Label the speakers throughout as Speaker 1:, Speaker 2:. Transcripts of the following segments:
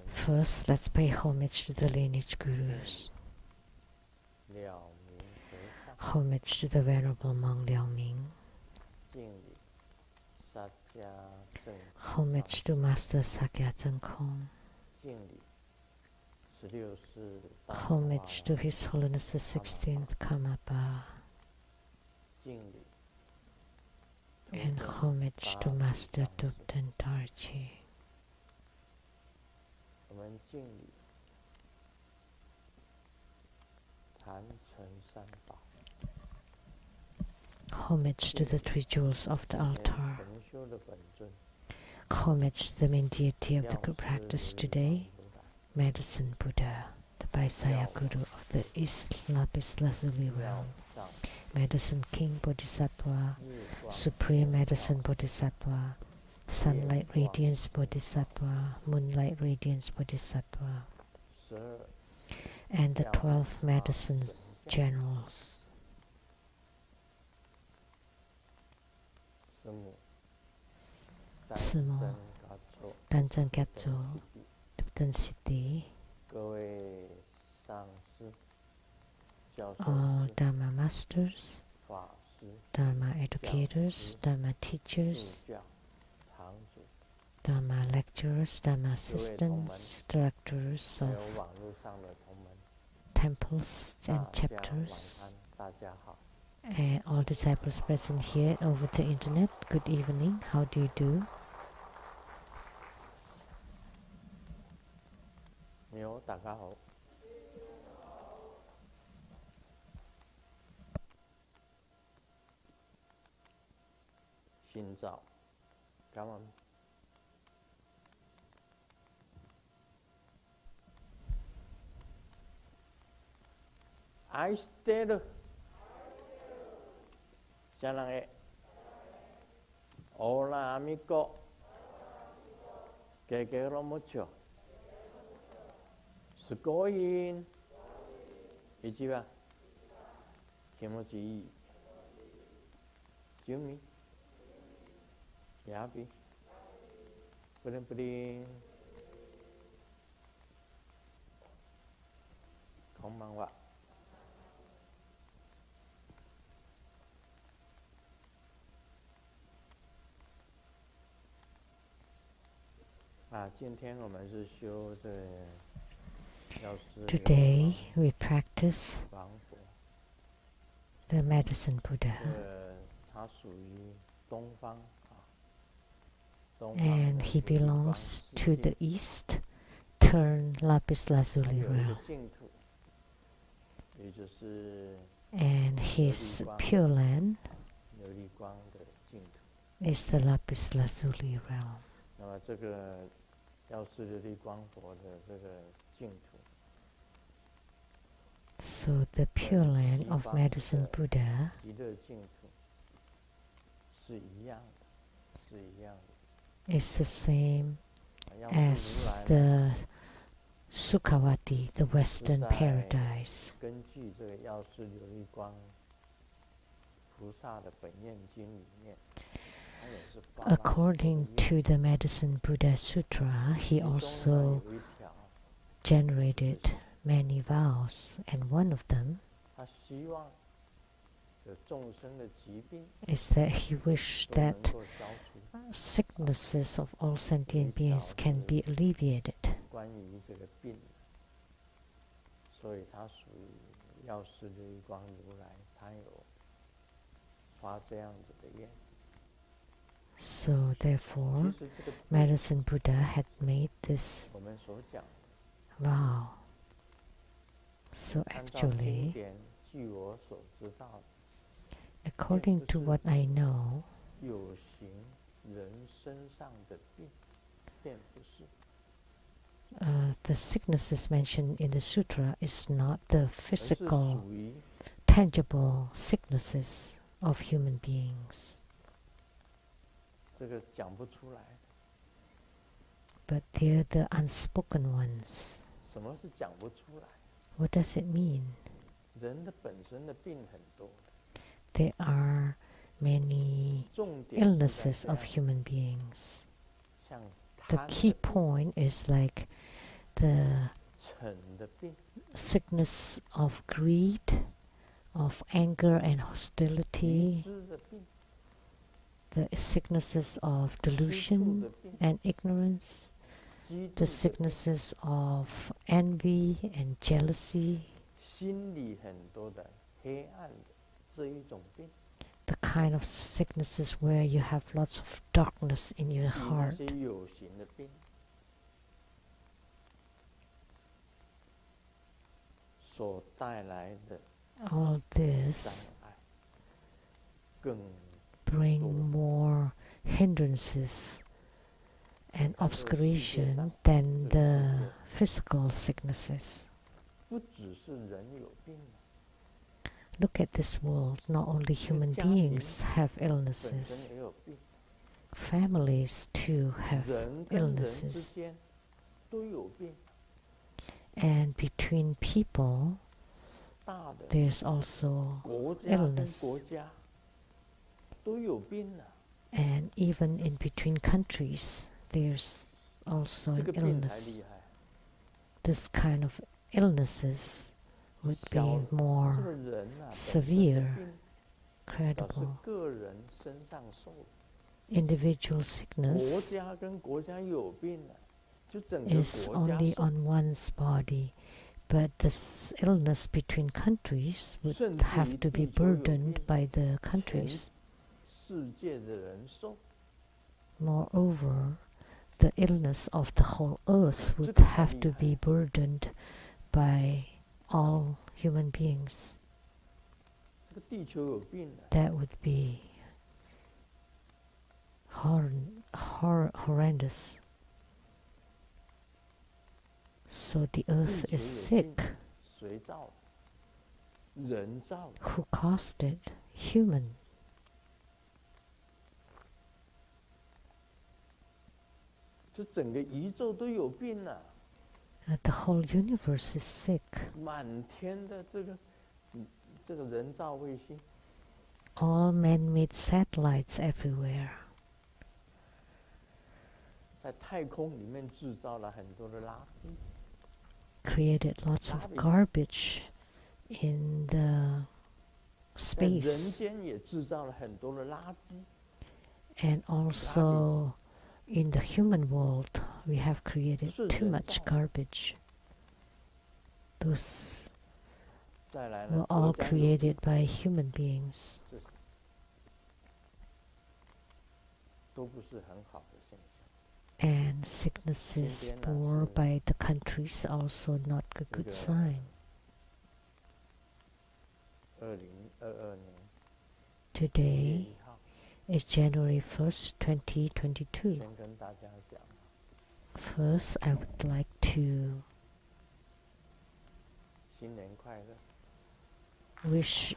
Speaker 1: First, let's pay homage to the lineage gurus. Homage to the Venerable Monk Liao Ming. Homage to Master Sakya Cheng Kong. Homage to His Holiness the 16th Karmapa. And homage to Master Thupten Tarchi. Homage to the three jewels of the altar. Homage to the main deity of the group practice today, Medicine Buddha, the Vaisaya Guru of the East Lapis Lazuli realm, Medicine King Bodhisattva, Supreme Medicine Bodhisattva, Sunlight Radiance Bodhisattva, Moonlight Radiance Bodhisattva, and the 12 medicine generals. Sumo, Tanzang Katso, Thupten City, all Dharma masters, Dharma educators, Dharma teachers, Dharma lecturers, Dharma assistants, directors of temples and chapters, and all disciples present here over the internet. Good evening. How do you do?
Speaker 2: I stayed. Sarange. Hola amigo. Que quiero mucho. Sugoin. Ichiwa. Kimochi ii. Jumi. Yabi. Pudin pudin. Konbanwa. 今天我们是修的 Today we practice the medicine Buddha. And he belongs to the East, turn Lapis Lazuli realm. And his Pure Land is the Lapis Lazuli realm. So the Pure Land of Medicine Buddha is the same as the Sukhavati, the Western Paradise. According to the Medicine Buddha Sutra, he also generated many vows, and one of them is that he wished that sicknesses of all sentient beings can be alleviated. So therefore, Medicine Buddha had made this vow. So actually, according to what I know, the sicknesses mentioned in the sutra is not the physical, tangible sicknesses of human beings. But they're the unspoken ones. What does it mean? There are many illnesses of human beings,
Speaker 1: The key point is like the sickness of greed, of anger and hostility, the sicknesses of delusion and ignorance, the sicknesses of envy and jealousy, the kind of sicknesses where you have lots of darkness in your heart. All this bring more hindrances and obscuration than the physical sicknesses. Look at this world. Not only human beings have illnesses, families too have illnesses. And between people, there's also illness. And even in between countries, there's also an illness. This kind of illnesses would be more severe, credible. Individual sickness is only on one's body, but this illness between countries would have to be burdened by the countries. Moreover, the illness of the whole earth would have to be burdened by all human beings. That would be horrendous. So the earth is sick. Who caused it? Human. The whole universe is sick. All man-made satellites everywhere. Created lots of garbage in the space. And also in the human world, we have created too much garbage. Those were all created by human beings. And sicknesses borne by the countries also not a good sign. Today is January 1st, 2022. First, I would like to wish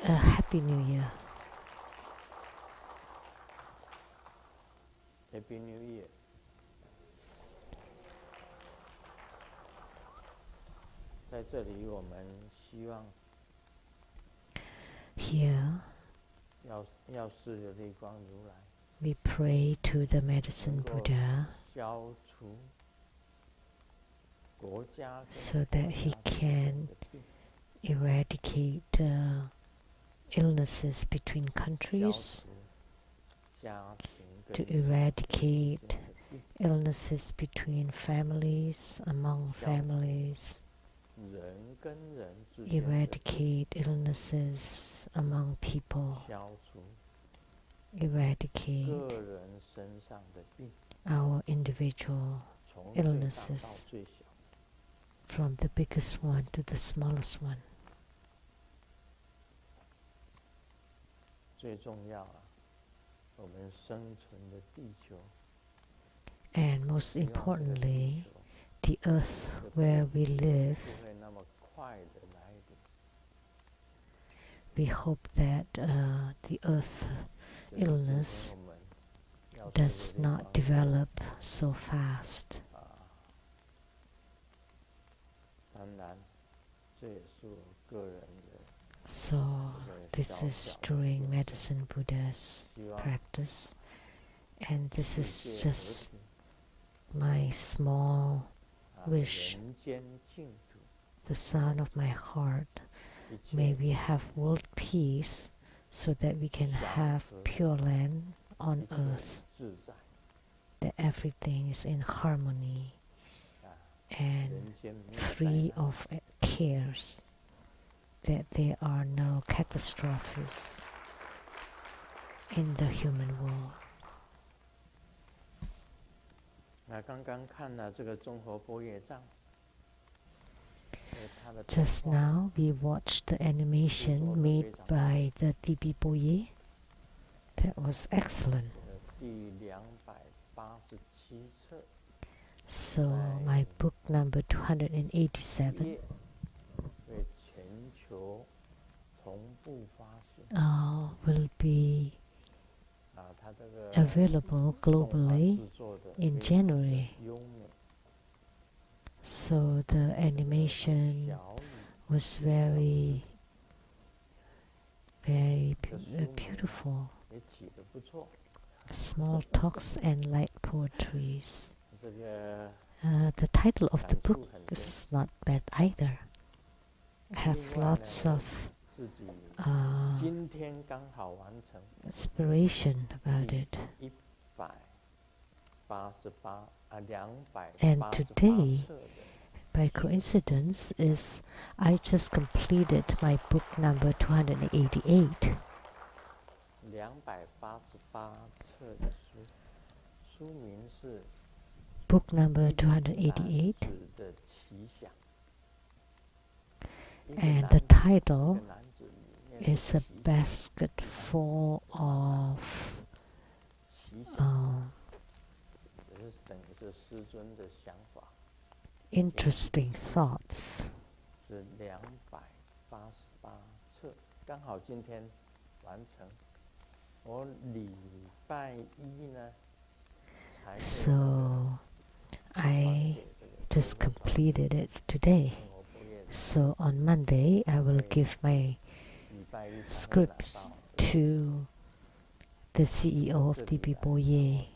Speaker 1: a Happy New Year.
Speaker 3: Happy New Year.
Speaker 1: Here, we pray to the Medicine Buddha so that he can eradicate illnesses between countries, to eradicate illnesses between families, among families, eradicate illnesses among people, eradicate our individual illnesses from the biggest one to the smallest one. And most importantly, the earth where we live, we hope that the earth illness does not develop so fast. So this is during Medicine Buddha's practice, and this is just
Speaker 2: my small wish, the sound of my heart. May we have world peace so that we can have pure land on earth, that everything is in harmony and free of cares, that there are no catastrophes in the human world. Just now we watched the animation made by the TBSN. That was excellent. So my book number 287 will be available globally in January. So the animation was very beautiful. Small talks and light poetries. The title of the book is not bad either. Have lots of inspiration about it. And today, by coincidence, I just completed my book number 288. Book number 288, and the title is a basket full of interesting thoughts. So I just completed it today. So on Monday I will give my scripts to the CEO of TBSN,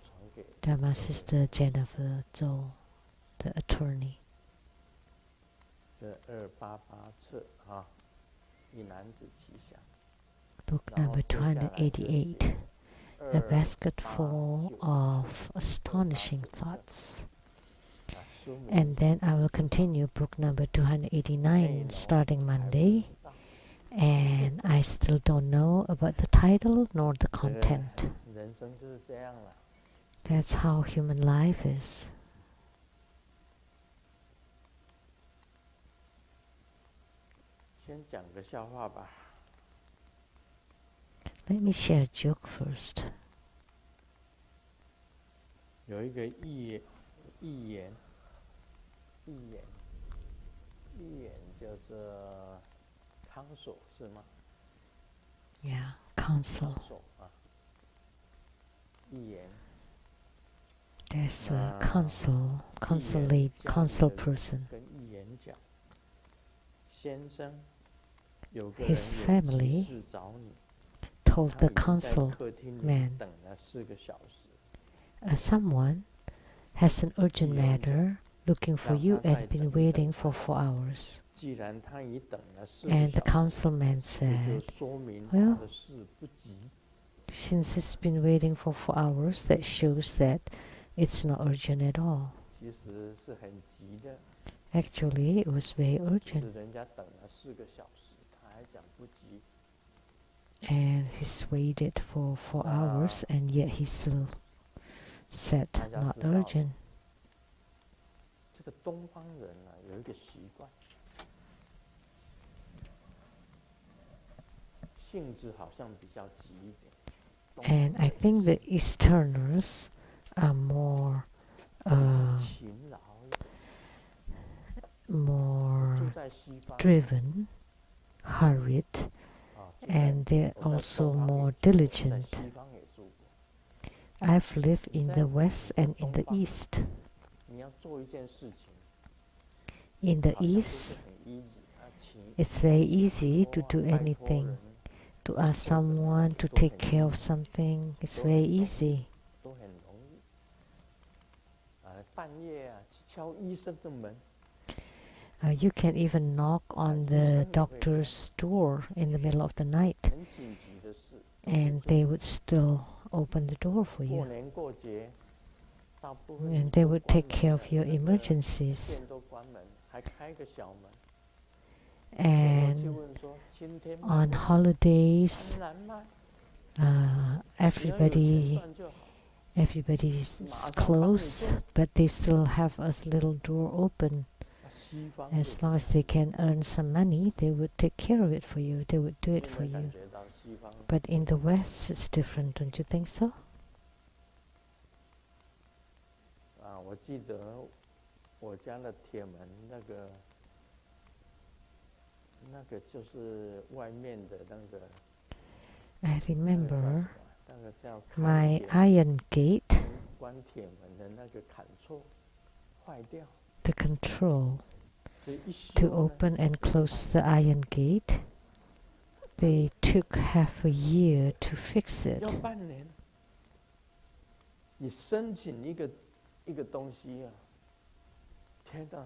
Speaker 2: Dharma Sister Jennifer Zhou, the attorney. Book number 288, a basket full of astonishing thoughts. And then I will continue book number 289 starting Monday, and I still don't know about the title nor the content. That's how human life is. Let me share a joke first. Yeah, counsel. There's a counsel person. His family told the counsel man, someone has an urgent matter looking for you and been waiting for 4 hours. And the councilman said, well, since it's been waiting for 4 hours, that shows that it's not urgent at all. Actually, it was very urgent. And he's waited for 4 hours, and yet he still said not urgent. And I think the Easterners are more driven, hurried, and they're also more diligent. I've lived in the West and in the East. In the East, it's very easy to do anything. To ask someone to take care of something, it's very easy.
Speaker 1: You can even knock on the doctor's door in the middle of the night, and they would still open the door for you. And they would take care of your emergencies. And on holidays, everybody's closed, but they still have a little door open. As long as they can earn some money, they would take care of it for you. They would do it for you. But in the West, it's different, don't you think so?
Speaker 2: 我记得我家的铁门那个就是外面的那个。
Speaker 1: I remember my iron gate.
Speaker 2: 关铁门的那个砍错，坏掉。
Speaker 1: The control to open and close the iron gate. They took half a year to fix it.
Speaker 2: 要半年。你申请一个东西啊，天哪！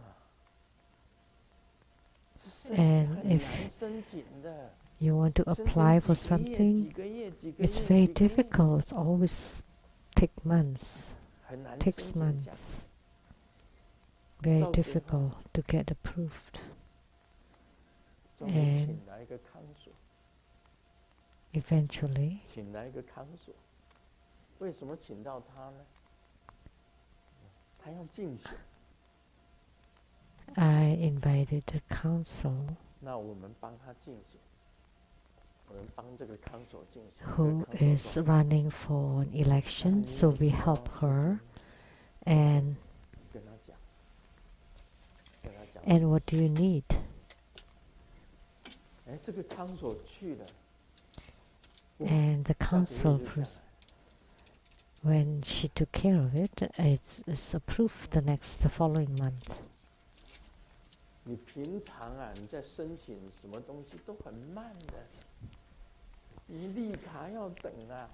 Speaker 1: And if you want to apply for something, it's very difficult. It's always takes months. Very difficult to get approved. And eventually,
Speaker 2: 请来一个看守。为什么请到他呢？他要竞选。
Speaker 1: I invited the council who is running for an election, so we help her. And what do you need? And the council, when she took care of it, it's approved the following month.
Speaker 2: 你平常啊，你在申请什么东西都很慢的，你绿卡要等啊，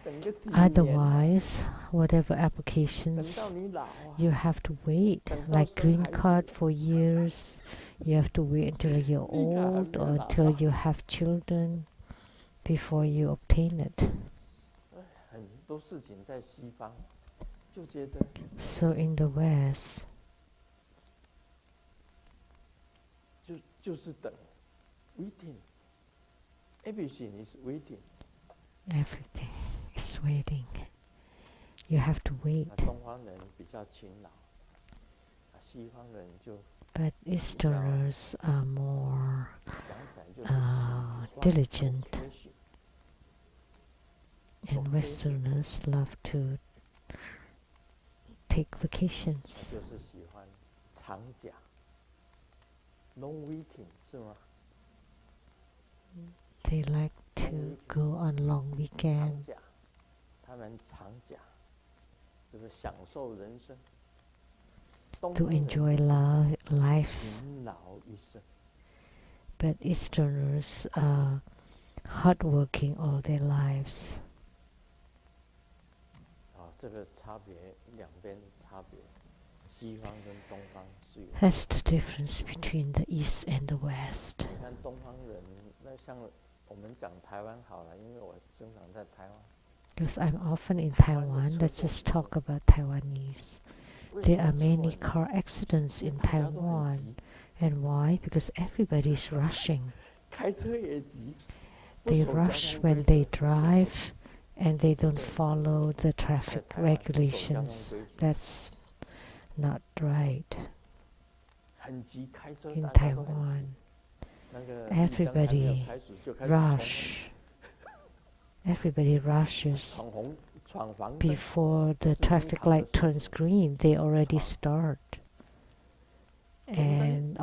Speaker 2: 等个几年。
Speaker 1: Otherwise, whatever applications, you have to wait. Like green card for years, you have to wait until you're old or until you have children before you obtain it.
Speaker 2: 很多事情在西方，就觉得。
Speaker 1: So in the West.
Speaker 2: 就是等 ，waiting. Everything is waiting.
Speaker 1: Everything is waiting. You have to wait.
Speaker 2: 东方人比较勤劳，西方人就。
Speaker 1: But Easterners are more diligent, and Westerners love to take vacations.
Speaker 2: 就是喜欢长假。 Long weekend 是吗？
Speaker 1: They like to go on long weekend.
Speaker 2: 他们长假，就是享受人生。
Speaker 1: To enjoy life.
Speaker 2: 勤劳一生。
Speaker 1: But Easterners are hardworking all their lives.
Speaker 2: 这个差别，两边差别，西方跟东方。
Speaker 1: That's the difference between the East and the West.
Speaker 2: 你看东方人，那像我们讲台湾好了，因为我经常在台湾。
Speaker 1: Because I'm often in Taiwan, let's just talk about Taiwanese. There are many car accidents in Taiwan. And why? Because everybody's rushing.
Speaker 2: 开车也急。
Speaker 1: They rush when they drive and they don't follow the traffic regulations. That's not right. In Taiwan, everybody rushes before the traffic light turns green. They already start, and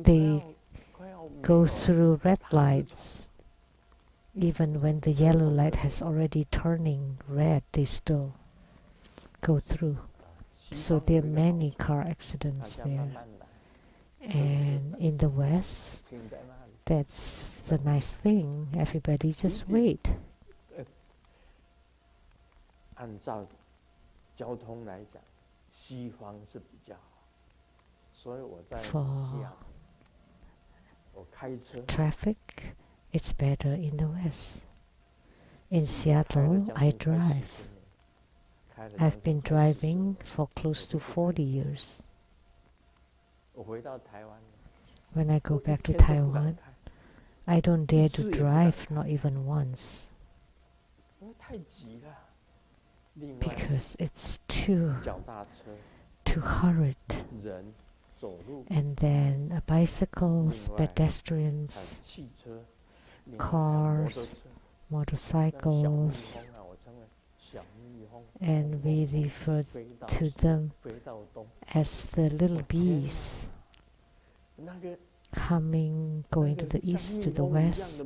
Speaker 1: they go through red lights. Even when the yellow light has already turning red, they still go through. So there are many car accidents there. And in the West, that's the nice thing. Everybody just wait.
Speaker 2: 按照交通来讲，
Speaker 1: For traffic, it's better in the West. In Seattle, I drive. I've been driving for close to 40 years. When I go back to Taiwan, I don't dare to drive, not even once, because it's too hurried. And then bicycles, pedestrians, cars, motorcycles, and we refer to them as the little bees, humming, going to the east, to the west.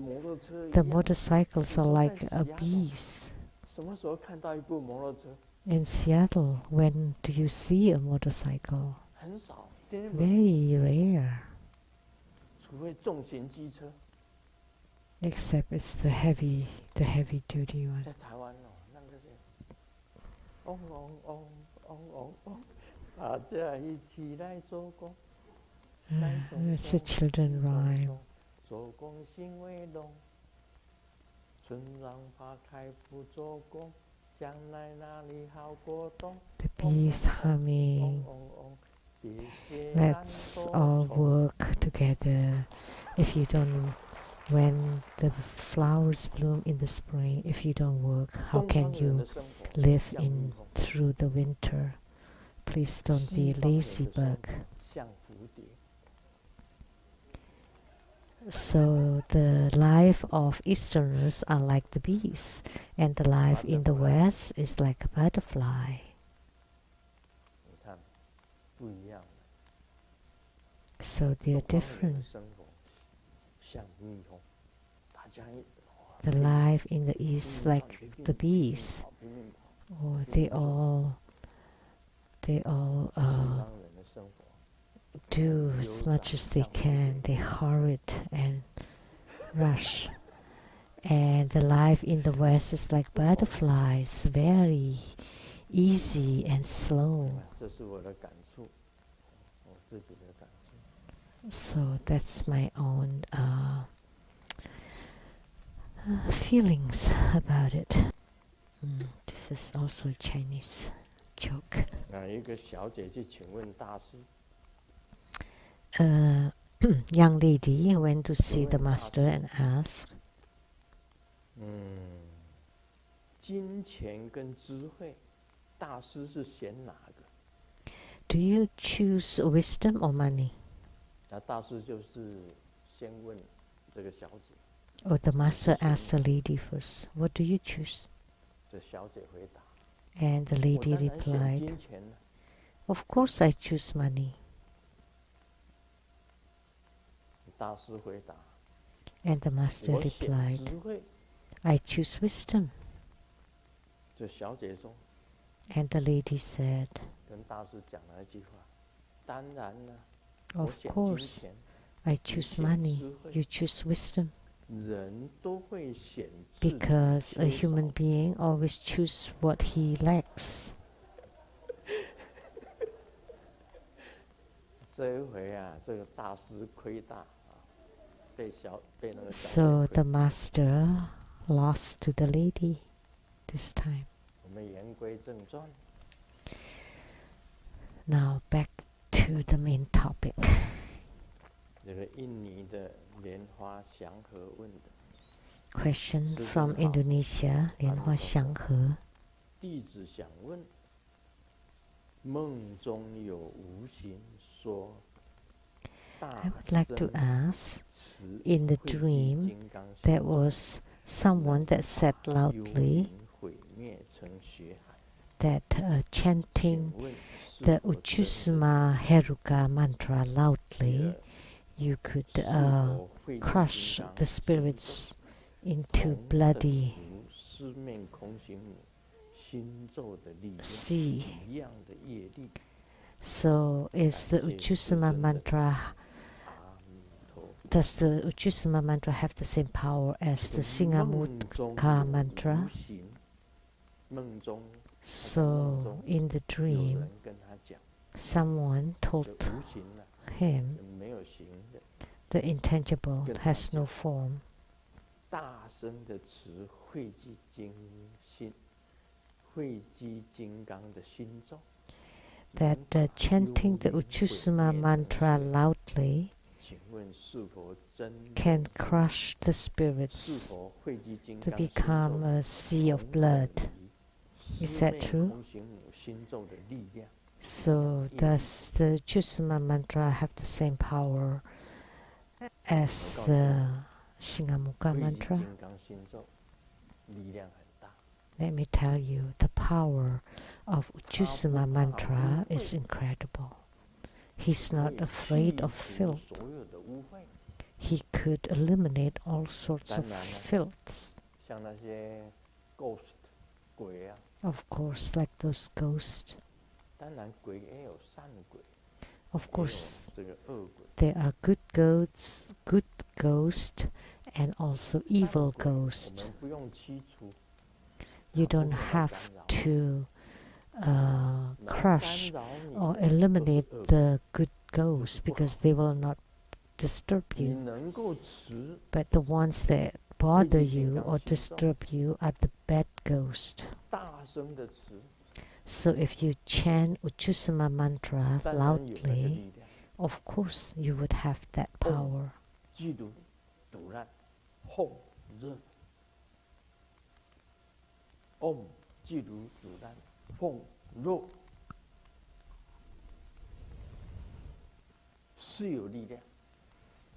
Speaker 1: The motorcycles are like bees. In Seattle, when do you see a motorcycle? Very rare. Except it's the heavy duty one. It's a children rhyme. The bees humming. Let's all work together. If you don't, when the flowers bloom in the spring, if you don't work, how can you live in through the winter? Please don't be lazy bug. So the life of Easterners are like the bees, and the life in the West is like a butterfly. So they are different. The life in the East like the bees, or they all do as much as they can. They hurry and rush. And the life in the West is like butterflies, very easy and slow. So that's my own feelings about it. This is also Chinese joke. Young lady went to see the master and asked, do you choose wisdom or money? Or the master asked the lady first, what do you choose? And the lady replied, of course I choose money. And the master replied, I choose wisdom. And the lady said, of course I choose money, you choose wisdom. Because a human being always chooses what he lacks. So the master lost to the lady this time. Now back to the main topic. Question from Indonesia, 莲花祥和. I would like to ask, in the dream, there was someone that said loudly that chanting the Uchusuma Heruka mantra loudly, you could crush the spirits into bloody sea. So is the Uchusuma mantra, does the Uchusuma mantra have the same power as the Singamudka mantra? So in the dream, someone told him, the intangible has no form. That chanting the Uchusuma mantra loudly can crush the spirits to become a sea of blood. Is that true? So does the Uchusuma mantra have the same power as the Shingamukha mantra? Let me tell you, the power of Uchusuma mantra is incredible. He's not afraid of filth. He could eliminate all sorts of filths. Of course, like those ghosts. Of course, there are good ghosts, and also evil ghosts. You don't have to crush or eliminate the good ghosts because they will not disturb you. But the ones that bother you or disturb you are the bad ghosts. So if you chant Uchusama mantra loudly, of course you would have that power.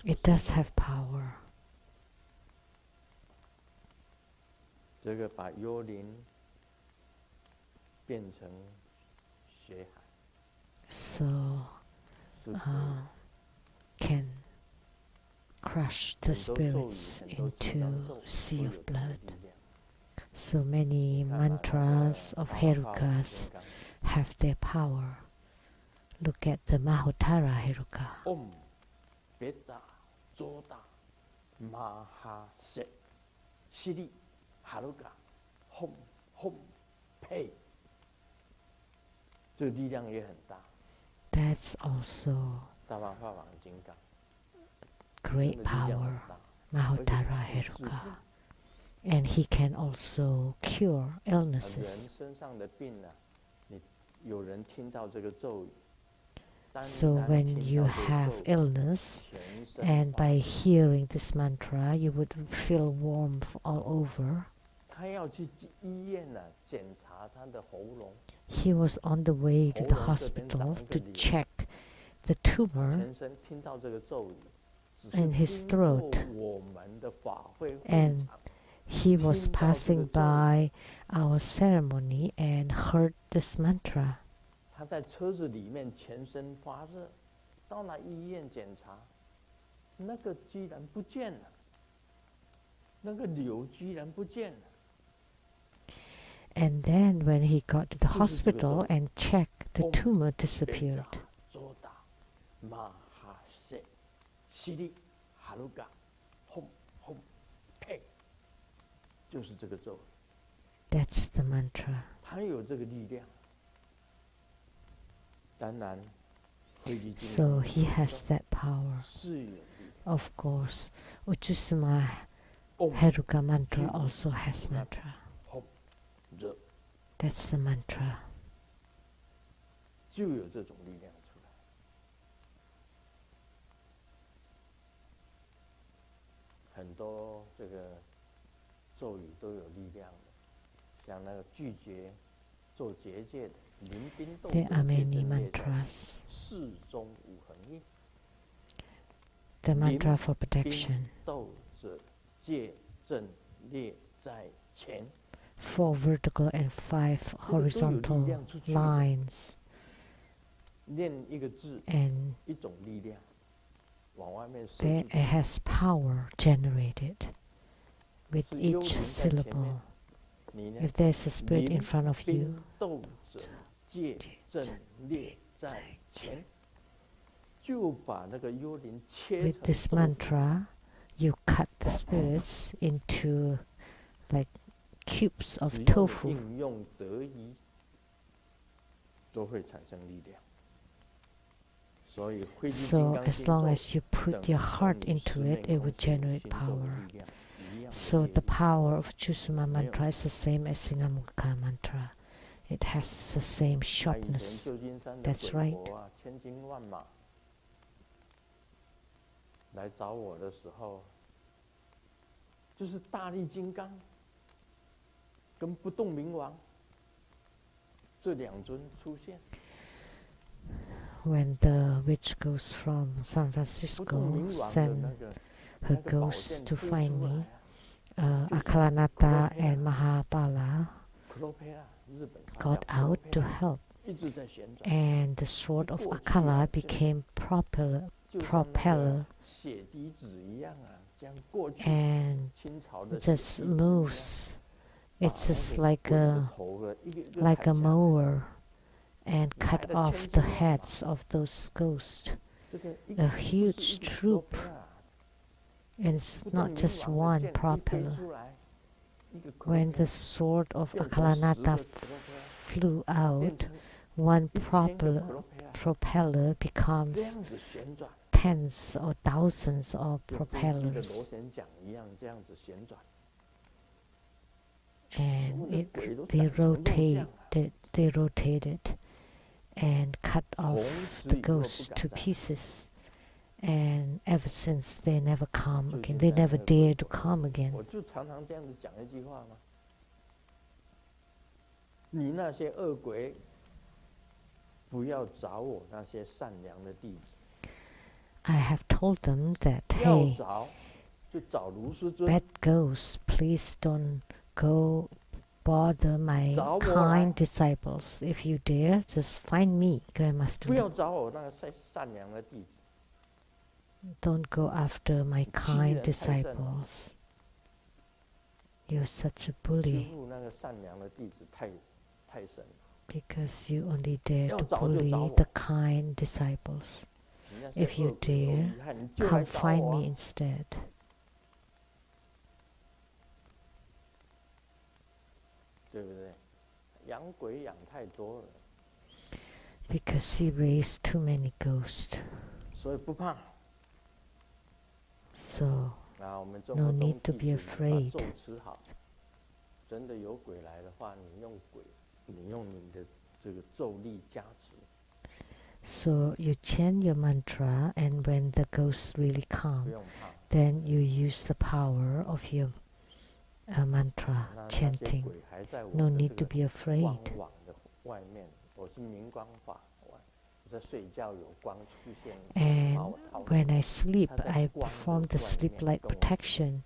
Speaker 1: It does have power. So can crush the spirits into sea of blood. So many mantras of Herukas have their power. Look at the Mahotara Heruka.
Speaker 2: Om Beta Zoda Mahase Shiri Haruka Hom Hom Pei. That's also great power, Mahotara Heruka. And he can also cure illnesses. So when you have illness, and by hearing this mantra, you would feel warmth all over. He was on the way to the hospital to check the tumor in his throat, and he was passing by our ceremony and heard this mantra. And then when he got to the hospital and checked, the tumor disappeared. That's the mantra. So he has that power. Of course, Uchusama Heruka mantra also has mantra. That's the mantra. There are many mantras. The mantra for protection. 4 vertical and 5 horizontal lines. And there it has power generated with each syllable. If there's a spirit in front of you, with this mantra, you cut the spirits into like cubes of tofu.
Speaker 1: So as long as you put your heart into it, it will generate power. So the power of Chusuma mantra is the same as Singamukha mantra. It has the same sharpness. That's right.
Speaker 2: 来找我的时候，就是大力金刚跟不动明王这两尊出现。
Speaker 1: When the witch goes from San Francisco, send her ghosts to find me. Akalanata and Mahabala got out to help, and the sword of Akala became propeller, and just moves. It's just like a mower, and cut off the heads of those ghosts. A huge troop, and it's not just one propeller. When the sword of Akalanata flew out, one propeller becomes tens or thousands of propellers. And they rotated and cut off the ghosts to pieces. And ever since they never come again, they never dare to come again.
Speaker 2: 我就常常这样子讲一句话嘛，你那些恶鬼，不要找我那些善良的弟子。
Speaker 1: I have told them that, hey, bad ghosts, please don't go bother my kind disciples. If you dare, just find me, Grandmaster.
Speaker 2: 不要找我那个善良的弟子。
Speaker 1: Don't go after my kind disciples. You're such a bully. Because you only dare to bully the kind disciples. If you dare, come find me instead. Because he raised too many ghosts. So, no need to be afraid. So you chant your mantra, and when the ghosts really come, then you use the power of your mantra chanting. No need to be afraid. And when I sleep, I perform the sleep light protection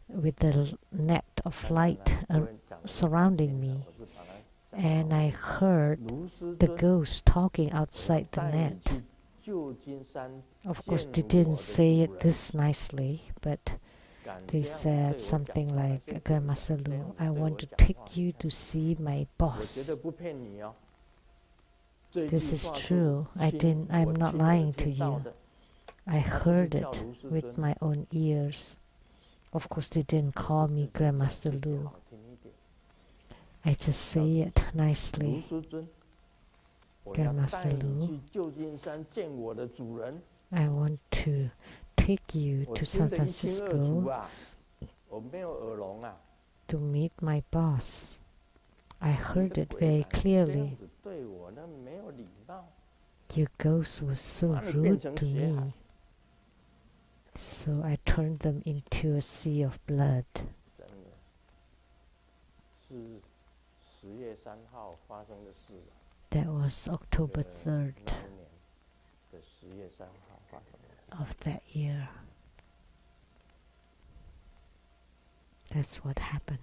Speaker 1: with the net of light surrounding me. And I heard the ghost talking outside the net. Of course, they didn't say it this nicely, but they said something like, Grandmaster Lu, I want to take you to see my boss. This is true. I'm not lying to you. I heard it with my own ears. Of course, they didn't call me Grandmaster Lu. I just say it nicely. Grandmaster Lu, I want to take you to San Francisco to meet my boss. I heard it very clearly. Your ghost was so rude to me. So I turned them into a sea of blood. That was October 3rd of that year. That's what happened.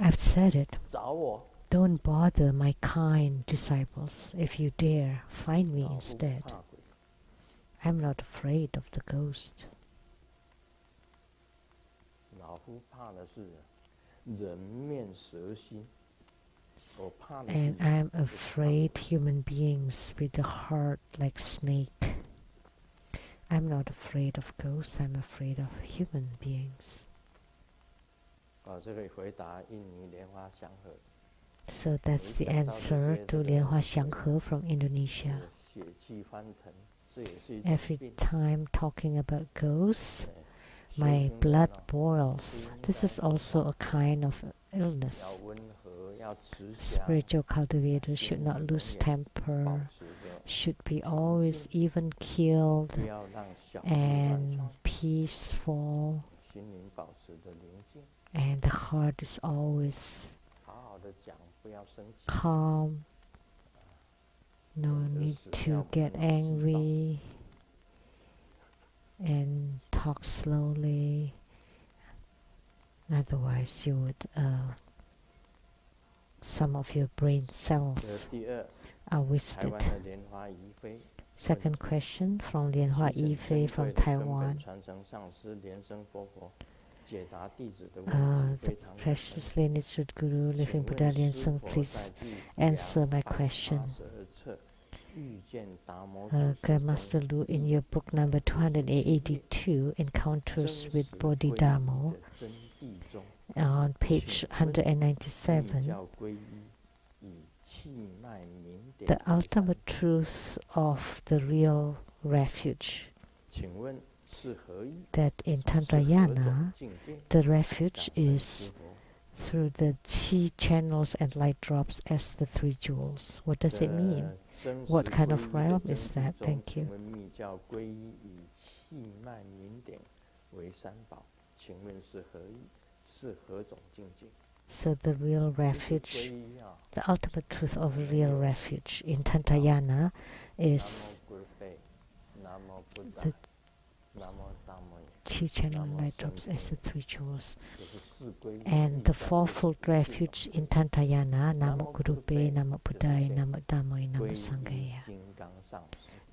Speaker 1: I've said it. Don't bother my kind disciples. If you dare, find me instead. I'm not afraid of the ghost. And I'm afraid human beings with a heart like snake. I'm not afraid of ghosts, I'm afraid of human beings. So that's the answer to 莲花祥和 from Indonesia. Every time talking about ghosts, my blood boils. This is also a kind of illness. Spiritual cultivators should not lose temper, should be always even keeled and peaceful, and the heart is always calm. No need to get angry and talk slowly. Otherwise, you would some of your brain cells are wasted. Second question from Lianhua Yifei from Taiwan. The precious lineage Guru, Living Buddha Lian please answer my question. Grandmaster Lu, in your book number 282, Encounters with Bodhidharma, on page 197, the ultimate truth of the real refuge, that in Tantrayana, the refuge is through the chi channels and light drops as the three jewels. What does it mean? What kind of realm is that? Thank you. So the real refuge, the ultimate truth of a real refuge in Tantrayana is the chi channel light drops as the three jewels. And the fourfold refuge in Tantrayana, Namo Gurupe, Namo Buddhaya, Namo Dhammaya, Namo Sanghaya.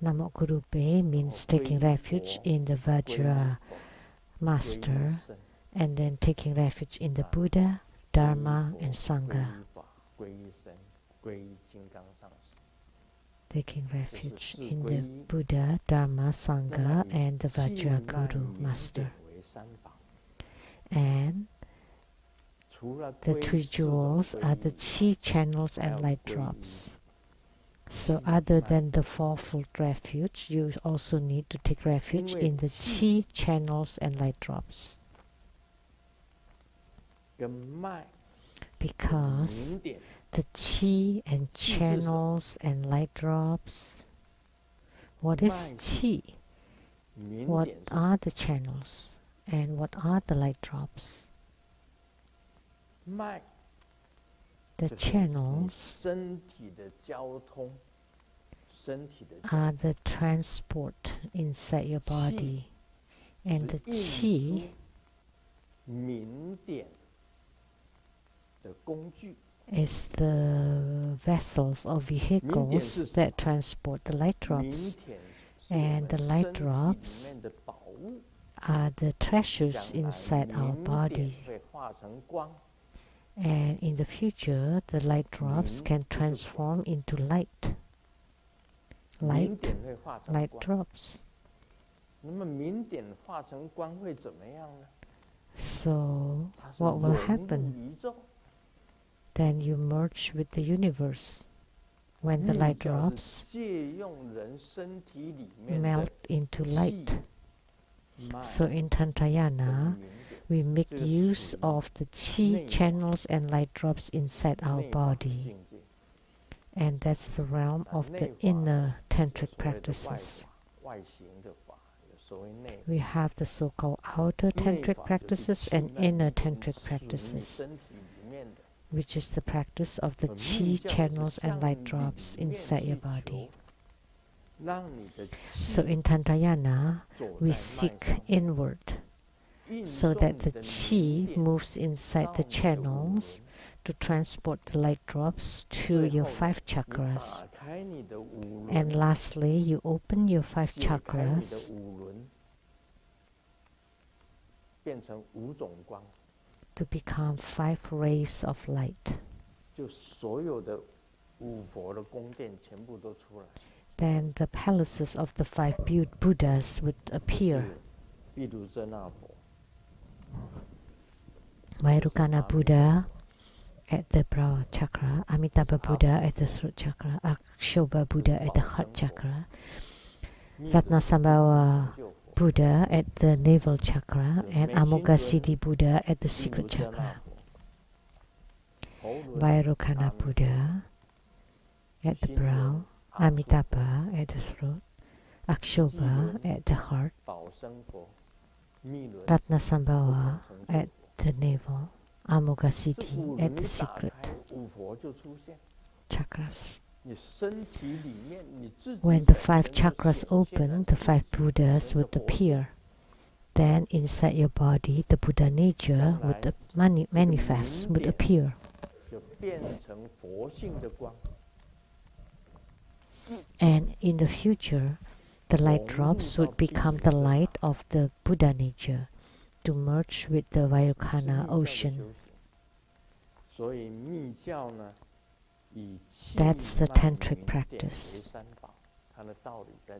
Speaker 1: Namo Gurupe means taking refuge in the Vajra master, and then taking refuge in the Buddha, Dharma, and Sangha. Taking refuge in the Buddha, Dharma, Sangha, and the Vajra Guru master. And the three jewels are the chi channels and light drops. So other than the fourfold refuge, you also need to take refuge in the chi channels and light drops. Because the chi and channels and light drops, what is chi? What are the channels? And what are the light drops? The channels are the transport inside your body, and the chi is the vessels or vehicles that transport the light drops, and the light drops are the treasures inside our body. And in the future, the light drops can transform into light. Light drops. So, what will happen? Then you merge with the universe. When the light drops melt into light. So in Tantrayana, we make use of the chi channels and light drops inside our body. And that's the realm of the inner tantric practices. We have the so-called outer tantric practices and inner tantric practices, which is the practice of the chi channels and light drops inside your body. So in Tantrayana, we seek inward, so that the chi moves inside the channels to transport the light drops to your 5 chakras. And lastly, you open your 5 chakras to become 5 rays of light. Then the palaces of the 5 Buddhas would appear. Vairocana Buddha at the brow chakra, Amitabha Buddha at the throat chakra, Akshobha Buddha at the heart chakra, Ratnasambhava Buddha at the navel chakra, and Amoghasiddhi Buddha at the secret chakra. Vairocana Buddha at the brow, Amitabha at the throat, Akshobha at the heart, Ratnasambhava at the navel, Amoghasiddhi at the secret chakras. When the 5 chakras open, the 5 Buddhas would appear. Then inside your body, the Buddha nature would manifest, would appear. And in the future, the light drops would become the light of the Buddha nature to merge with the Vairocana ocean. That's the tantric practice.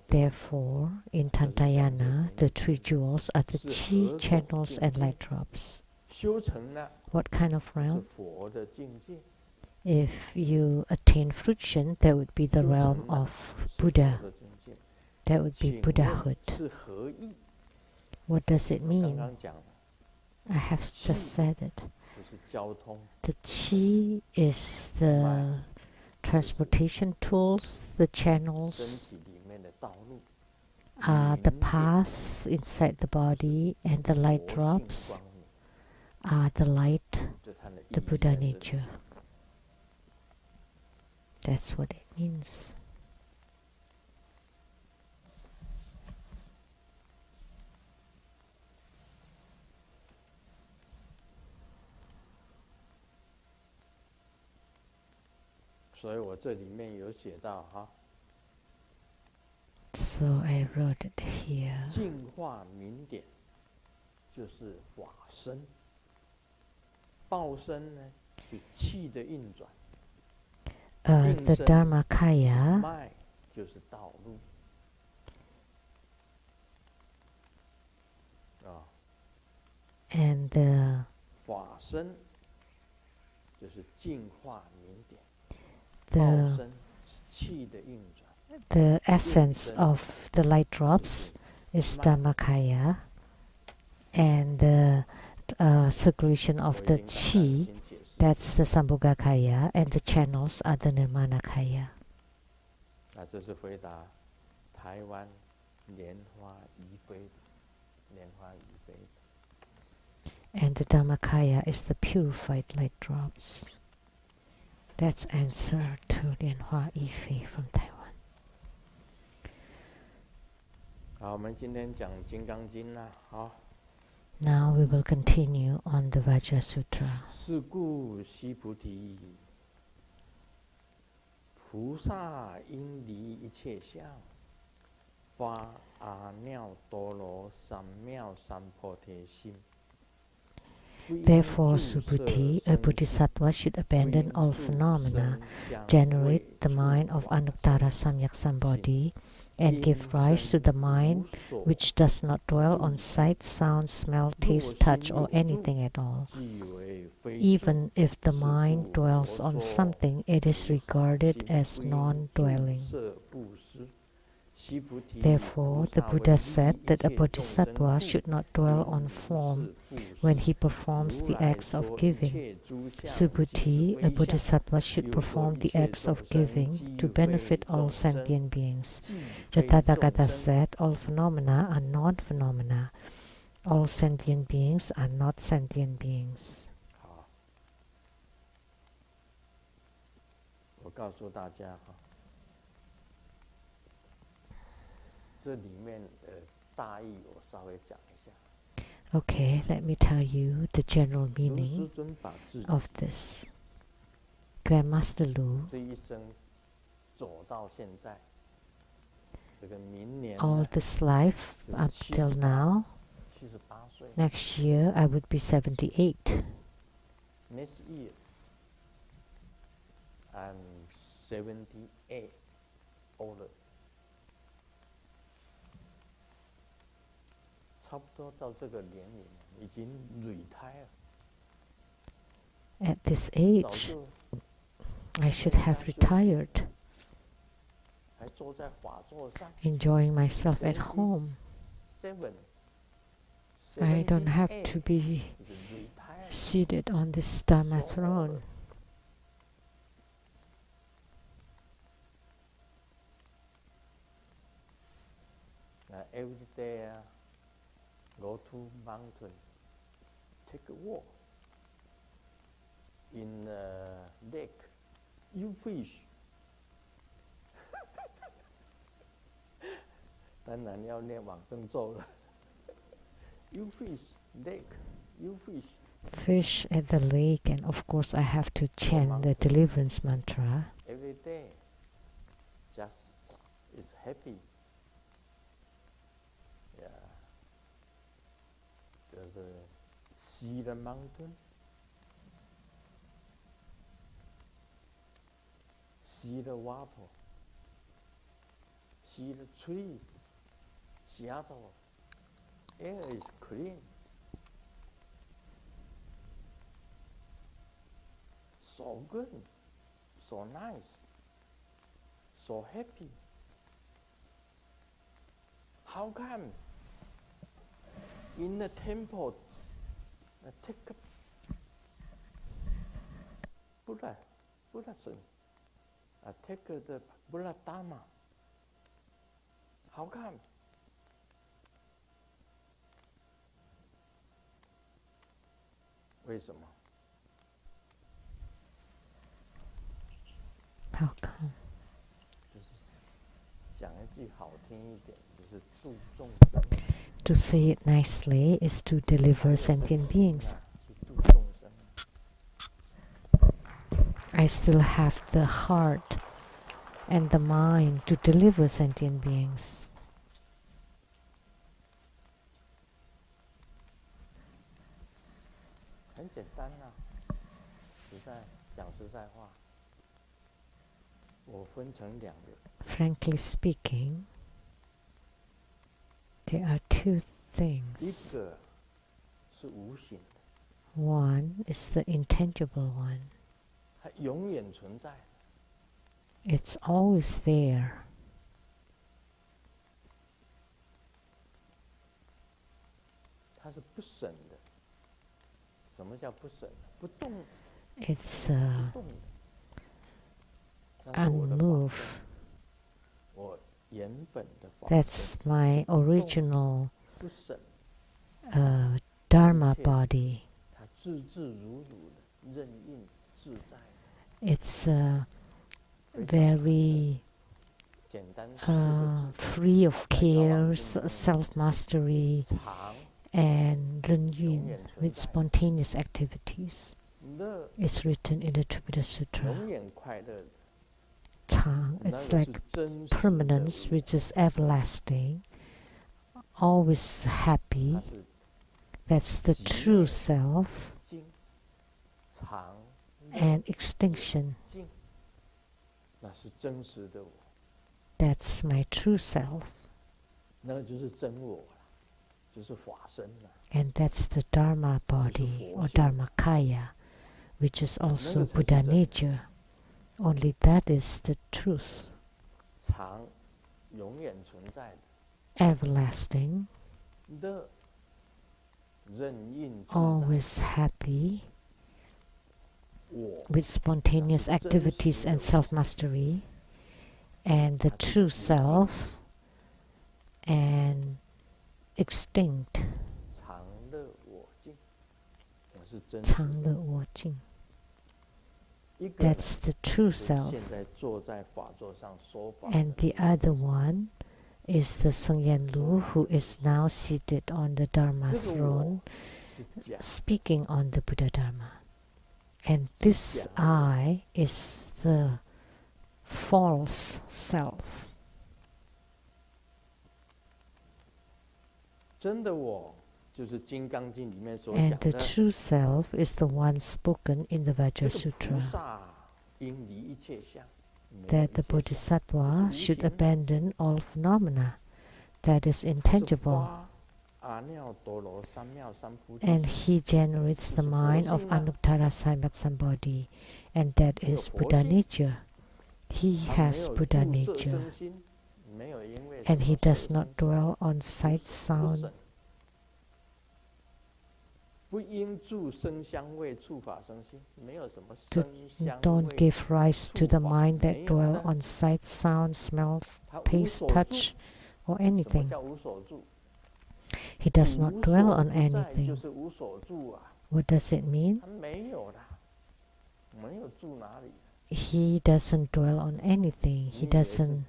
Speaker 1: Therefore, in Tantayana, the 3 jewels are the chi, channels, and light drops. What kind of realm? If you attain fruition, that would be the realm of Buddha. That would be Buddhahood. What does it mean? I have just said it. The chi is the transportation tools, the channels are the paths inside the body, and the light drops are the light, the Buddha nature. That's what it means. So I wrote it here. The Dharmakaya and the essence of the light drops is Dharmakaya, and the circulation of the chi, that's the Sambhogakaya, and the channels are the Nirmanakaya. And the Dharmakaya is the purified light drops. That's answer to Lianhua Yifei from Taiwan. Now we will continue on the Vajra Sutra. Therefore, Subhuti, a bodhisattva should abandon all phenomena, generate the mind of Anuttara Samyak Sambodhi, and give rise to the mind which does not dwell on sight, sound, smell, taste, touch, or anything at all. Even if the mind dwells on something, it is regarded as non-dwelling. Therefore, the Buddha said that a bodhisattva should not dwell on form when he performs the acts of giving. Subhuti, a bodhisattva should perform the acts of giving to benefit all sentient beings. The Tathagata said all phenomena are non-phenomena. All sentient beings are not sentient beings.
Speaker 2: 这里面大意我稍微讲一下。
Speaker 1: Okay, let me tell you the general meaning of this. Grandmaster Lu,
Speaker 2: 这一生走到现在，这个明年
Speaker 1: all this life up till now,
Speaker 2: 78岁
Speaker 1: next year I would be 78.
Speaker 2: Next year I'm 78 older. 差不多到这个年龄，已经retire了。
Speaker 1: At this age, I should have retired, enjoying myself at home. I don't have to be seated on this Dharma throne.
Speaker 2: Every day, go to mountain, take a walk. In lake, you fish. 当然要念往生咒了。You fish, lake, you fish.
Speaker 1: Fish at the lake, and of course I have to chant the deliverance mantra.
Speaker 2: Every day, just is happy. Yeah. There's see the mountain, see the water, see the tree, shadow. Air is clean. So good, so nice, so happy. How come in the temple, take a Buddhism, take the Buddha Dharma? How come?
Speaker 1: How come?
Speaker 2: 讲一句好听一点，就是助众生。
Speaker 1: To say it nicely is to deliver sentient beings. I still have the heart and the mind to deliver sentient beings.
Speaker 2: 很简单啊，讲实在话，我分成两个。
Speaker 1: Frankly speaking, there are two things.
Speaker 2: 一个是无形的。
Speaker 1: One is the intangible one.
Speaker 2: 它永远存在。
Speaker 1: It's always there.
Speaker 2: 它是不生的。什么叫不生？不动。
Speaker 1: It's unmoved. That's my original Dharma body. It's very free of cares, self-mastery, and Renyun with spontaneous activities. It's written in the Tripura Sutra. Tang, it's like permanence, which is everlasting, always happy. That's the true self. And extinction. That's my true self. And that's the Dharma body or Dharmakaya, which is also Buddha nature. Only that is the truth. Everlasting, always happy, with spontaneous activities and self-mastery, and the true self, and extinct. 常乐我净. That's the true self. And the other one is the Sengyen Lu, who is now seated on the Dharma throne, speaking on the Buddha Dharma. And this I is the false self. And the true self is the one spoken in the Vajra Sutra, that the Bodhisattva should abandon all phenomena that is intangible and he generates the mind of Anuttara Samyak Sambodhi, and that is Buddha nature. He has Buddha nature, and he does not dwell on sight, sound, don't give rise to the mind that dwell on sight, sound, smell, taste, touch, or anything. He does not dwell on anything. What does it mean? He doesn't dwell on anything. He doesn't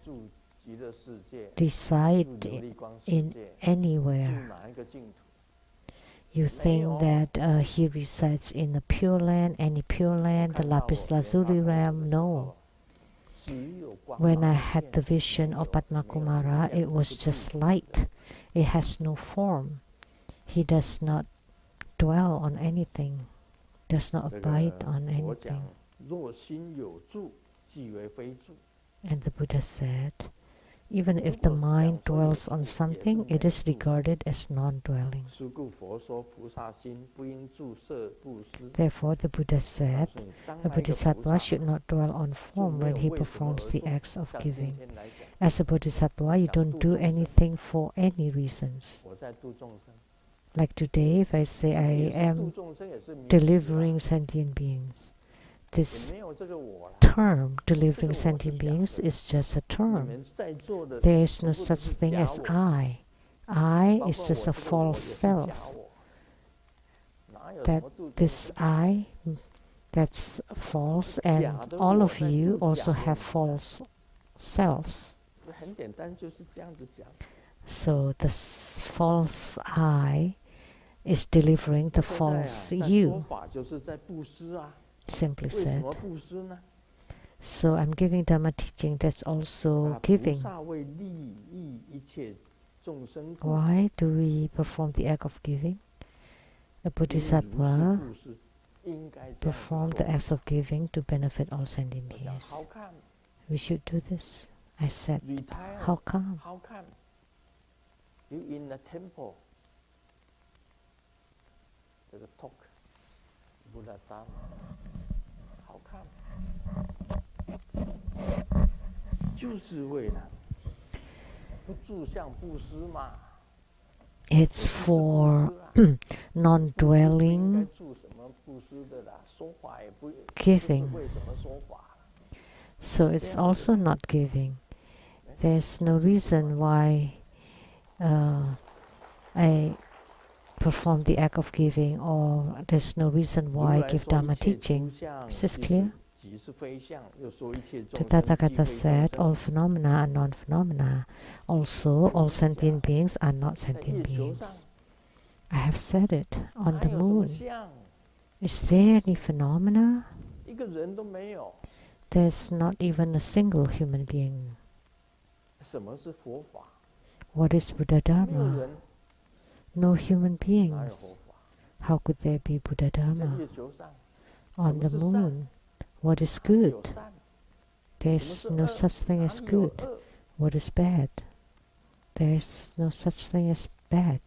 Speaker 1: reside in anywhere. You think that he resides in a pure land, any pure land, the lapis lazuli realm? No. When I had the vision of Padma Kumara, it was just light. It has no form. He does not dwell on anything, does not abide on anything. And the Buddha said, even if the mind dwells on something, it is regarded as non-dwelling. Therefore, the Buddha said, a bodhisattva should not dwell on form when he performs the acts of giving. As a bodhisattva, you don't do anything for any reasons. Like today, if I say I am delivering sentient beings, this term, delivering sentient beings, is just a term. There is no such thing as I. I is just a false self. That this I, that's false, and all of you also have false selves. So the false I is delivering the false you. Simply said. So I'm giving Dhamma teaching, that's also giving. Why do we perform the act of giving? A bodhisattva perform the acts of giving to benefit all sentient beings. We should do this. I said, how come?
Speaker 2: You in the temple, talk Buddha Dharma. How come? 就是为了不住相布施嘛。
Speaker 1: It's for non-dwelling giving. So it's also not giving. There's no reason why I perform the act of giving, or there's no reason why I give Dhamma teaching. Is this clear? The Tathagata said all phenomena are non-phenomena. Also, all sentient beings are not sentient beings. I have said it. On the moon, is there any phenomena? There's not even a single human being. What is Buddha Dharma? No human beings. How could there be Buddha Dharma? On the moon, what is good? There is no such thing as good. What is bad? There is no such thing as bad.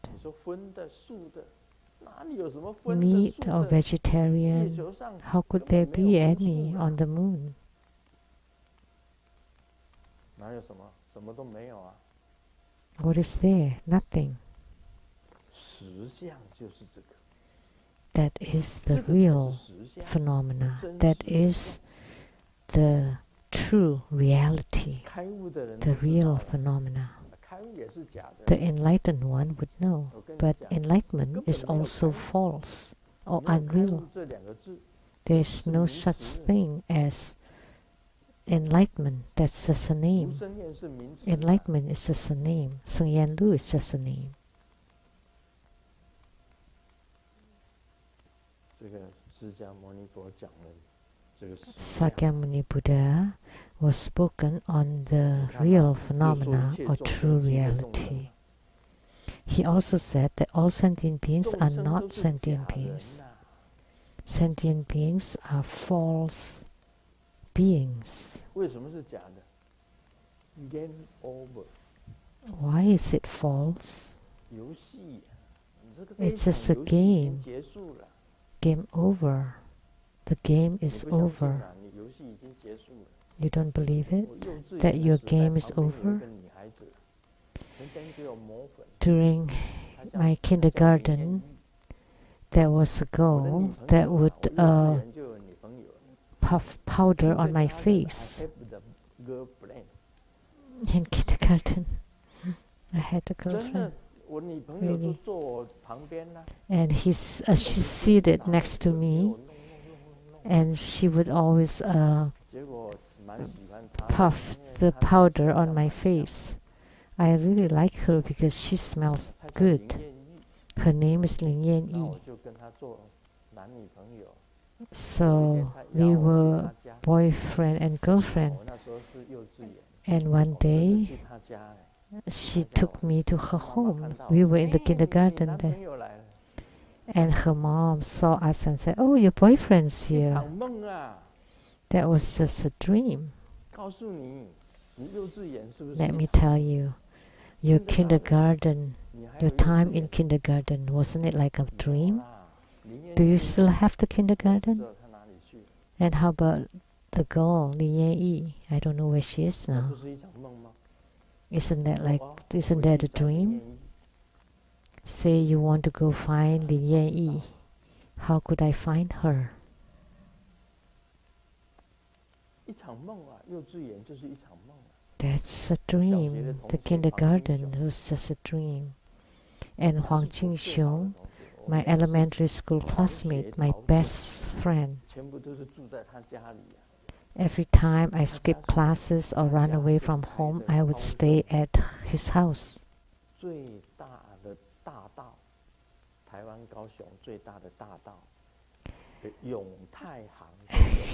Speaker 1: Meat or vegetarian, how could there be any on the moon? What is there? Nothing. That is the real phenomena. That is the true reality, the real phenomena. The enlightened one would know, but enlightenment is also false or unreal. There is no such thing as enlightenment. That's just a name. Enlightenment is just a name. Sung Yan Lu is just a name. Sakyamuni Buddha was spoken on the real phenomena or true reality. He also said that all sentient beings are not sentient beings. Sentient beings are false beings. Why is it false? It's just a game. Game over. The game is over. You don't believe it? That your game is over? During my kindergarten, there was a girl that would puff powder on my face. In kindergarten, I had a girlfriend. Really. And she's seated next to me, and she would always puff the powder on my face. I really like her because she smells good. Her name is Lin Yan Yi. So we were boyfriend and girlfriend. And one day, she took me to her home. We were in the kindergarten then. And her mom saw us and said, "Oh, your boyfriend's here." That was just a dream. Let me tell you, your kindergarten, your time in kindergarten, wasn't it like a dream? Do you still have the kindergarten? And how about the girl, Li Yi? I don't know where she is now. Isn't that a dream? Say you want to go find Li Yi. How could I find her? That's a dream. The kindergarten was just a dream. And Huang Qingxiong, my elementary school classmate, my best friend, every time I skipped classes or ran away from home, I would stay at his house.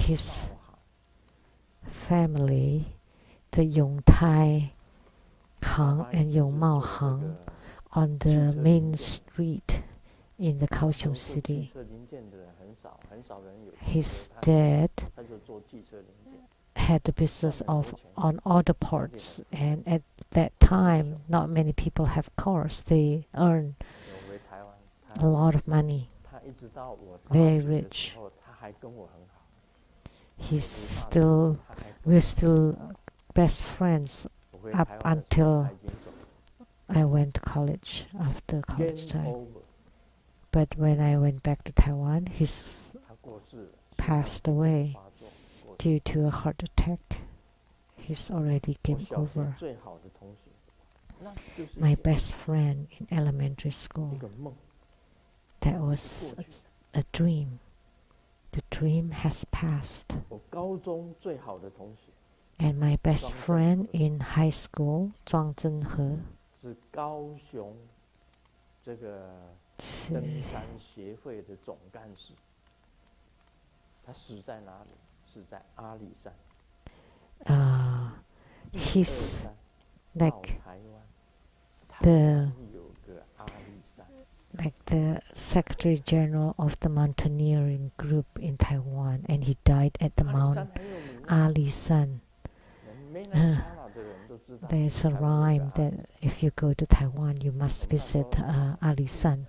Speaker 1: His family, the Yongtai Hang and Yongmao Hang, on the main street in the Kaohsiung city. His dad had the business on auto parts, and at that time, not many people have cars. They earn a lot of money, very rich. We're still best friends up until I went to college, after college time. But when I went back to Taiwan, he's passed away due to a heart attack. He's already game over. My best friend in elementary school, that was a dream. The dream has passed. And my best friend in high school, Zhuang Zhenhe, he's like the Secretary General of the mountaineering group in Taiwan, and he died at the Mount Ali San. There's a rhyme that if you go to Taiwan, you must visit Ali San.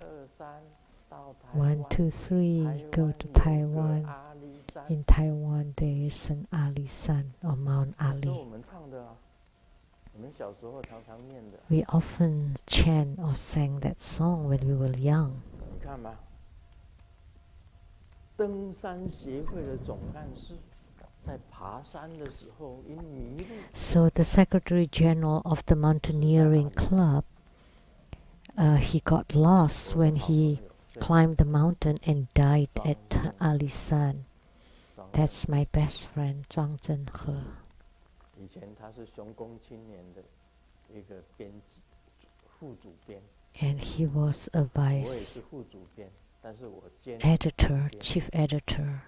Speaker 1: 1, 2, 3, go to Taiwan. In Taiwan, there is an Ali San, or Mount Ali. We often chant or sang that song when we were young. So the Secretary General of the Mountaineering Club, he got lost when he climbed the mountain and died at Ali San. That's my best friend, Zhuang Zhenhe. And he was a vice editor, chief editor,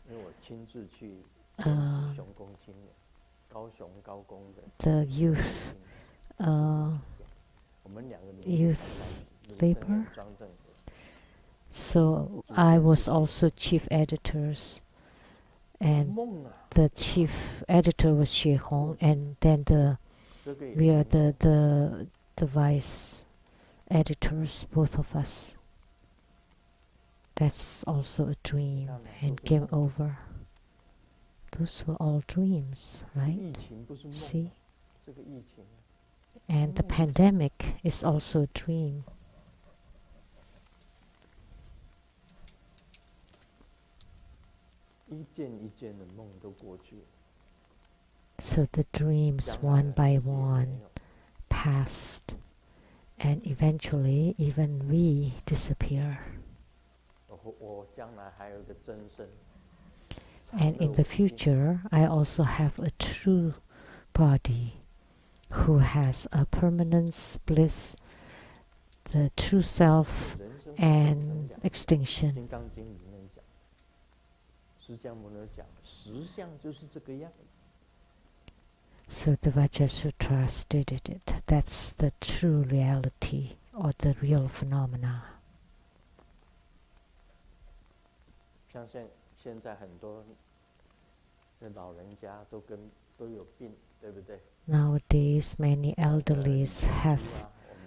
Speaker 1: the youth labor. So I was also chief editors, and the chief editor was Xue Hong, and then we are the vice editors, both of us. That's also a dream and game over. Those were all dreams, right? See? And the pandemic is also a dream. So the dreams one by one passed, and eventually even we disappear. And in the future, I also have a true body who has a permanence, bliss, the true self, and extinction. So the Vajra Sutra stated it. That's the true reality or the real phenomena. Nowadays, many elderlies have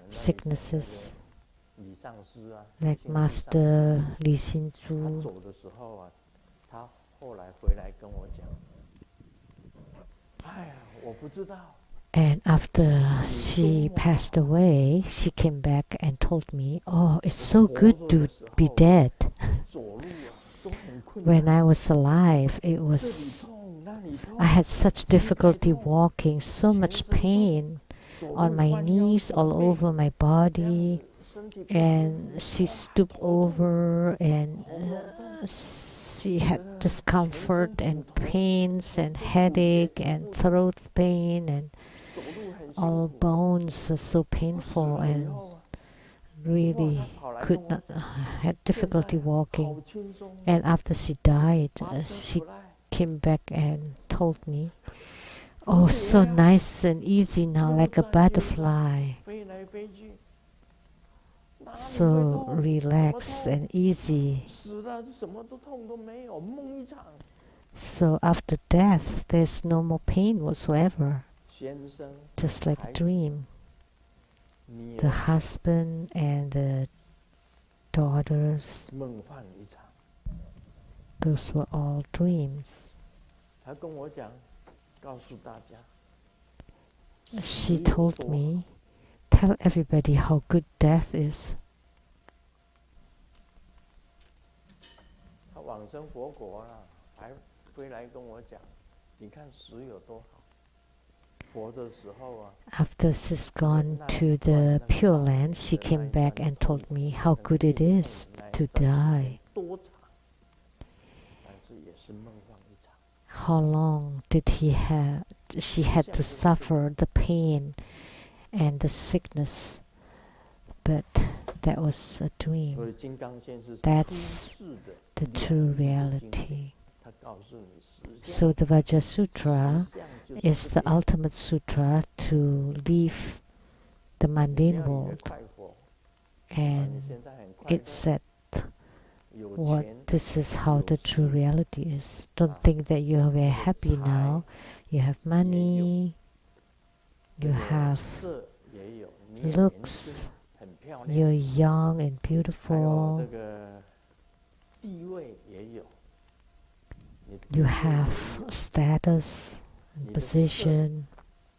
Speaker 1: sicknesses, like Master Li Xinzhu. And after she passed away, she came back and told me, "Oh, it's so good to be dead. When I was alive, I had such difficulty walking, so much pain on my knees, all over my body." And she stooped over and she had discomfort and pains and headache and throat pain and all bones are so painful and really could not, had difficulty walking. And after she died, she came back and told me, "Oh, so nice and easy now, like a butterfly. So relaxed and easy. So after death, there's no more pain whatsoever, just like a dream." The husband and the daughters, those were all dreams. She told me, "Tell everybody how good death is." After she's gone to the Pure Land, she came back and told me how good it is to die. How long did she had to suffer the pain and the sickness, but that was a dream. That's the true reality. So the Vajra Sutra is the ultimate sutra to leave the mundane world, and it said this is how the true reality is. Don't think that you are very happy now. You have money, you have looks, you're young and beautiful, you have status and position,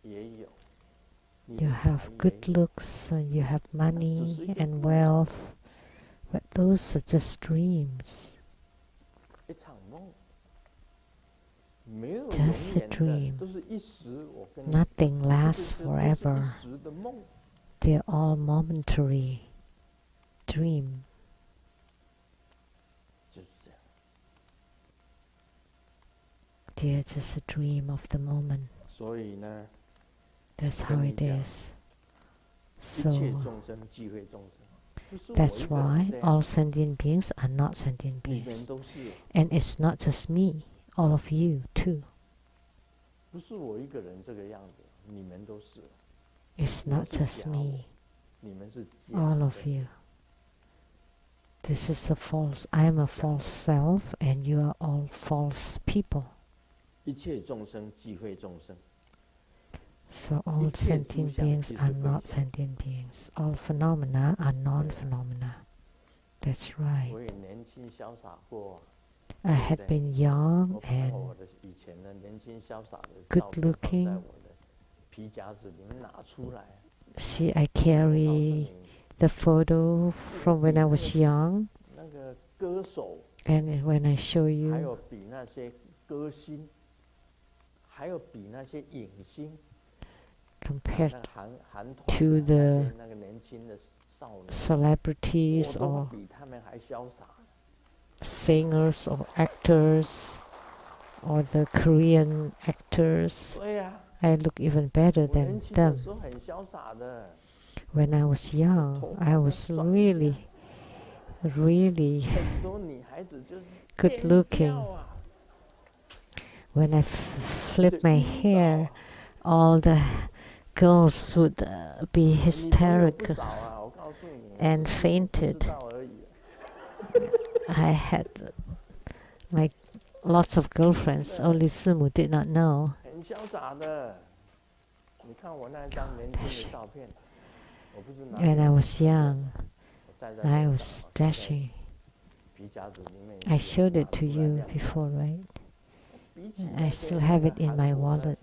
Speaker 1: you have good looks, and you have money and wealth, but those are just dreams. Just a dream. Nothing lasts forever. They're all momentary dream. They're just a dream of the moment. That's how it is. So that's why all sentient beings are not sentient beings. And it's not just me, all of you too. It's not just me, all of you. This is a false, I am a false self and you are all false people. So all sentient beings are not sentient beings. All phenomena are non-phenomena. That's right. I had been young and good looking. See, I carry the photo from when I was young, and when I show you compared to the celebrities or singers or actors or the Korean actors, I look even better than them. When I was young, I was really, really good looking. When I flipped my hair, all the girls would be hysterical and fainted. I had like lots of girlfriends, only Simu did not know. When I was young, I was dashing. I showed it to you before, right? I still have it in my wallet.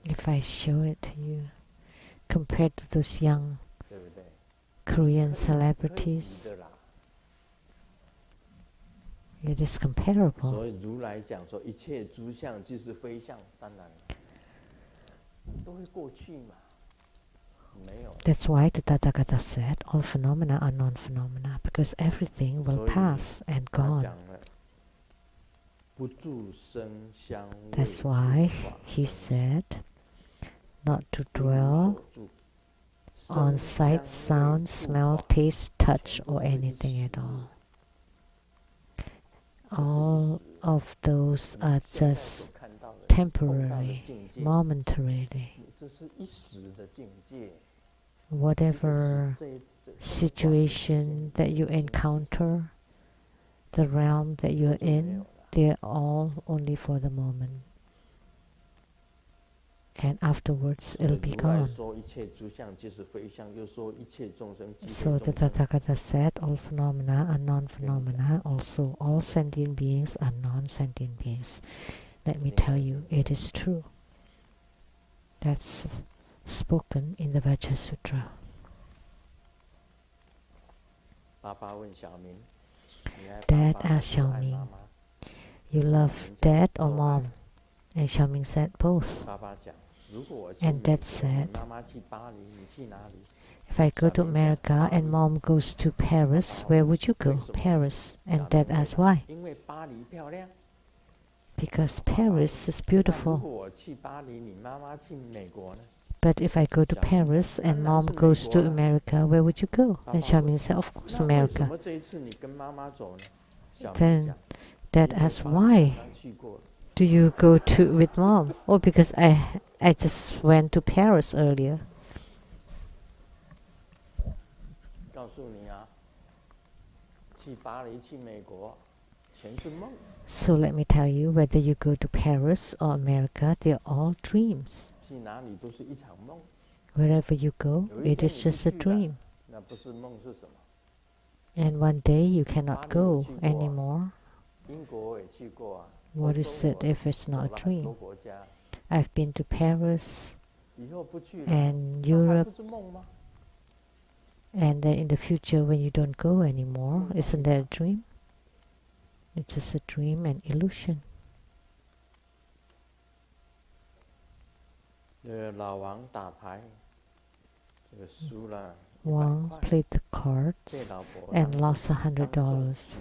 Speaker 1: If I show it to you, compared to those young Korean celebrities, it is comparable. That's why the Tathagata said all phenomena are non-phenomena, because everything will pass and gone. That's why he said not to dwell on sight, sound, smell, taste, touch, or anything at all. All of those are just temporary, momentarily. Whatever situation that you encounter, the realm that you're in, they're all only for the moment. And afterwards it'll be gone. So the Tathagata said all phenomena are non-phenomena, also all sentient beings are non-sentient beings. Let me tell you, it is true. That's spoken in the Vajra Sutra. Dad asked Xiaoming, you love dad or mom? And Xiaoming said both. And Dad said, if I go to America and mom goes to Paris, where would you go? Paris. And Dad asked why? Because Paris is beautiful. But if I go to Paris and mom goes to America, where would you go? And Xiaoming said, of course, America. Then Dad asked, why do you go with mom? Oh, because I just went to Paris earlier. So let me tell you, whether you go to Paris or America, they're all dreams. Wherever you go, it is just a dream. And one day you cannot go anymore. What is it if it's not a dream? I've been to Paris and Europe, and then in the future when you don't go anymore, isn't that a dream? It's just a dream and illusion. Wang played the cards and lost $100.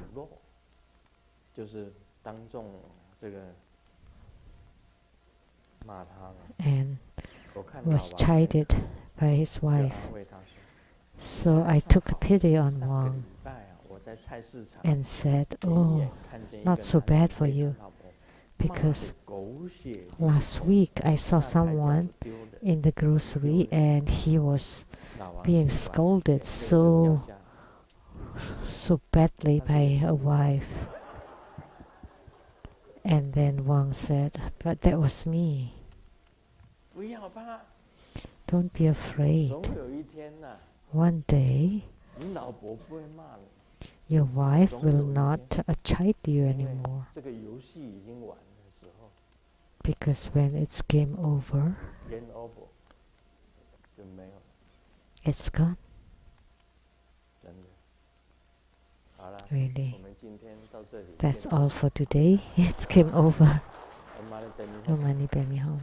Speaker 1: And was chided by his wife. So I took pity on Wang and said, oh, not so bad for you, because last week I saw someone in the grocery and he was being scolded so badly by a wife. And then Wang said, but that was me. Don't be afraid. one day your wife will not chide you anymore, because when it's game over, it's gone. Really. That's all for today. It's game over. No money, pay me home.